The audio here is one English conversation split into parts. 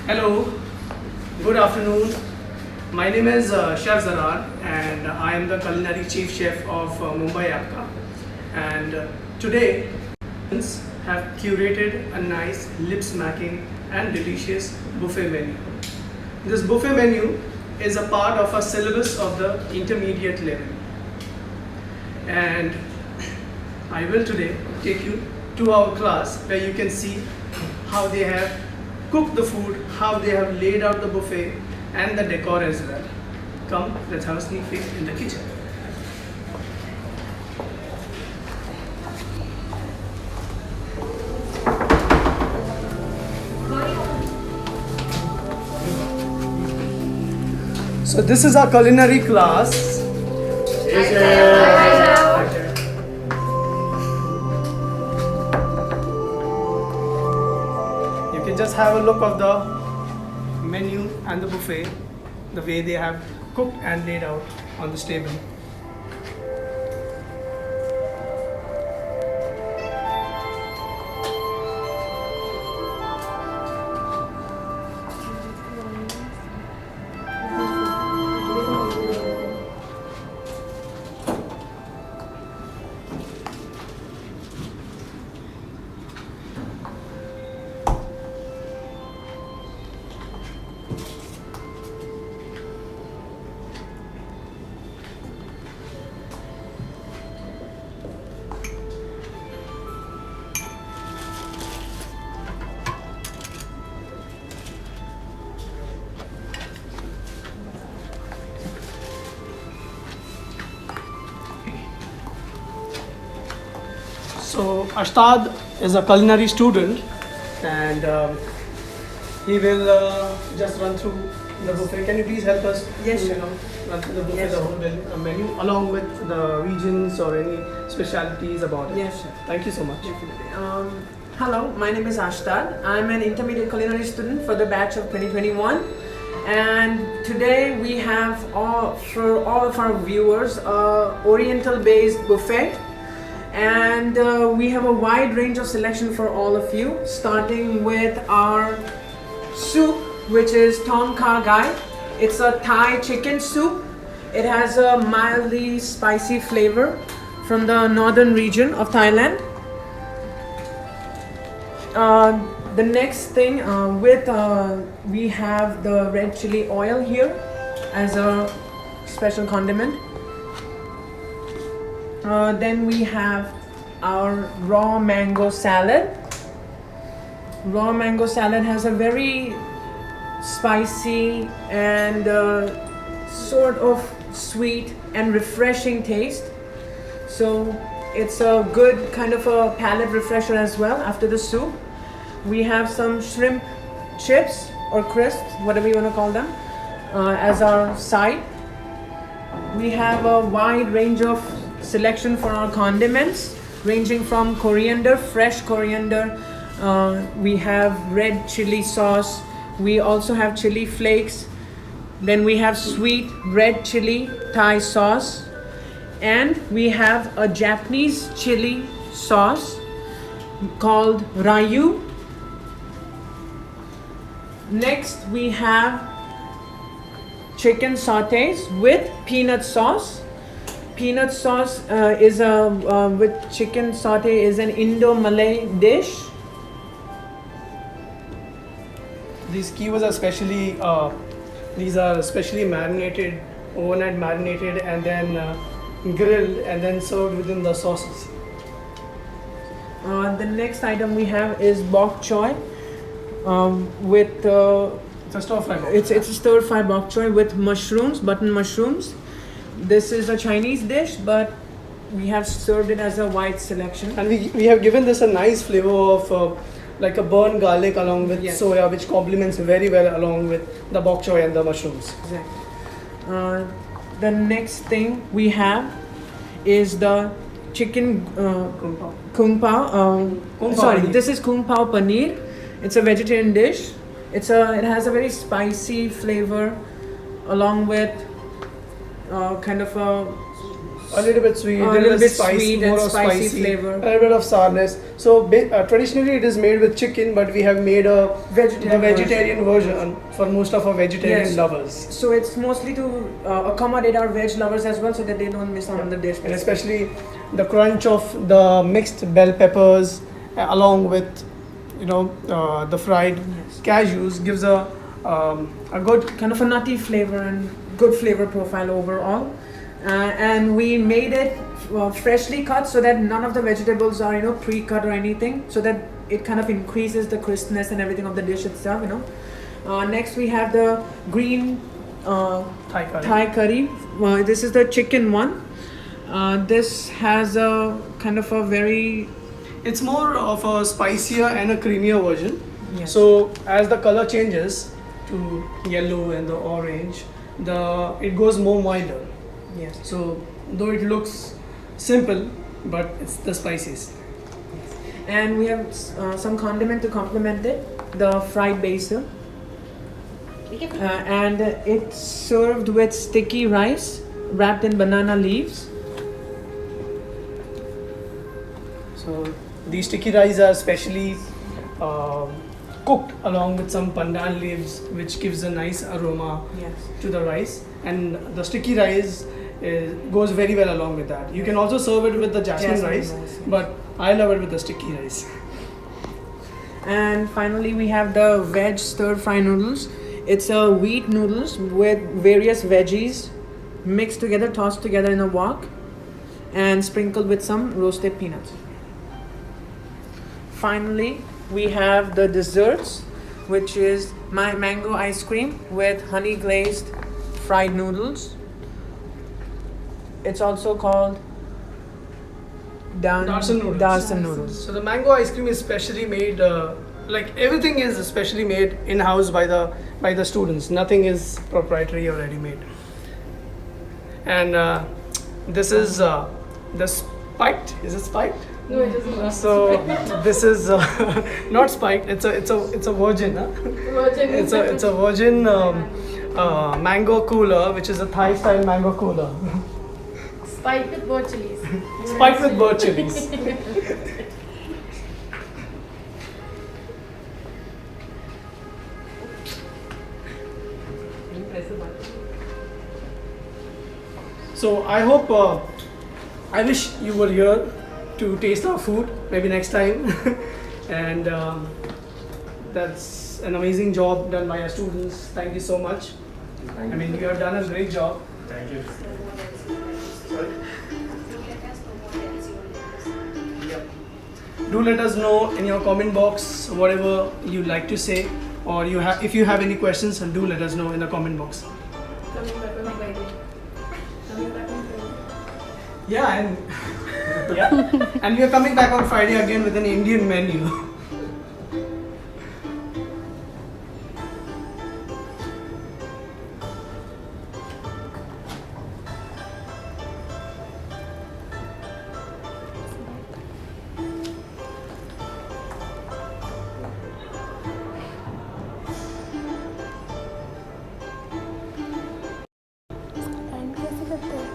Hello, good afternoon. My name is Chef Zarar and I am the culinary chief chef of Mumbai Apka. And today have curated a nice lip smacking and delicious buffet menu. This buffet menu is a part of a syllabus of the intermediate level. And I will today take you to our class where you can see how they have cooked the food, how they have laid out the buffet and the decor as well. Come, let's have a sneak peek in the kitchen. So this is our culinary class. You can just have a look of the menu and the buffet, the way they have cooked and laid out on this table. So Ashtad is a culinary student and he will just run through the buffet. Can you please help us? Yes, to, sure. Run through the buffet, Yes, the sure. whole menu, along with the regions or any specialities about it. Yes, sir. Thank you so much. Definitely. Hello, my name is Ashtad. I'm an intermediate culinary student for the batch of 2021. And today we have for all of our viewers Oriental based buffet. And we have a wide range of selection for all of you, starting with our soup, which is Tom Kha Gai. It's a Thai chicken soup. It has a mildly spicy flavor from the northern region of Thailand. The next thing we have the red chili oil here as a special condiment. Then we have our raw mango salad. Raw mango salad has a very spicy and sort of sweet and refreshing taste. So it's a good kind of a palate refresher as well after the soup. We have some shrimp chips or crisps, whatever you want to call them, as our side. We have a wide range of selection for our condiments, ranging from coriander, fresh coriander. We have red chili sauce. We also have chili flakes. Then we have sweet red chili Thai sauce. And we have a Japanese chili sauce called Rayu. Next we have chicken sautés with peanut sauce. Peanut sauce with chicken sauté is an Indo-Malay dish. These skewers are specially marinated, overnight marinated, and then grilled and then served within the sauces. The next item we have is bok choy with It's a stir fry. it's a stir fry bok choy with mushrooms, button mushrooms. This is a Chinese dish, but we have served it as a wide selection. And we have given this a nice flavor of like a burnt garlic along with Yes. soya, which complements very well along with the bok choy and the mushrooms. Exactly. The next thing we have is the chicken kung pao. Kung pao Sorry, paneer. this is kung pao paneer. It's a vegetarian dish. It has a very spicy flavor, along with kind of a A little bit sweet, A a little bit spice, sweet more and of spicy flavor. a little bit of sourness. So traditionally it is made with chicken, but we have made the vegetarian version for most of our vegetarian Yes. lovers, So it's mostly to accommodate our veg lovers as well, so that they don't miss out on the dish. and especially the crunch of the mixed bell peppers along with the fried Yes. cashews gives a good. Kind of a nutty flavor and good flavor profile overall. And we made it freshly cut so that none of the vegetables are pre-cut or anything, so that it kind of increases the crispness and everything of the dish itself. Next we have the green Thai curry. Thai curry. This is the chicken one. This has a kind of a very It's more of a spicier and a creamier version. Yes. So as the color changes to yellow and the orange, it goes more milder. yes. So though it looks simple, but it's the spiciest. And we have some condiment to complement it, the fried basil. And it's served with sticky rice wrapped in banana leaves. So these sticky rice are specially cooked along with some pandan leaves, which gives a nice aroma Yes. to the rice. And the sticky rice goes very well along with that. You can also serve it with the jasmine Jasmine rice, rice, yes. but I love it with the sticky rice. And finally, we have the veg stir fry noodles. It's a wheat noodles with various veggies mixed together, tossed together in a wok, and sprinkled with some roasted peanuts. Finally, we have the desserts, which is my mango ice cream with honey glazed fried noodles. It's also called Darsan noodles. Darsan noodles. So the mango ice cream is specially made. Like everything is specially made in house by the students. Nothing is proprietary or ready made. And this is the spiked. Is it spiked? No, it doesn't. So this is not spiked. It's a virgin. Huh? Virgin. It's a virgin mango cooler, which is a Thai style mango cooler. Spiked with bird chilies. Spiked with bird chilies. So I hope, I wish you were here to taste our food maybe next time. And that's an amazing job done by our students. Thank you so much. I mean, you have done a great job. Thank you. Sorry? Yep. Do let us know in your comment box whatever you like to say, or if you have any questions, do let us know in the comment box. Coming back on Friday. Coming back on Friday. Yeah, and we are coming back on Friday again with an Indian menu. कैसे करते हैं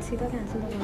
सीधा cancel होगा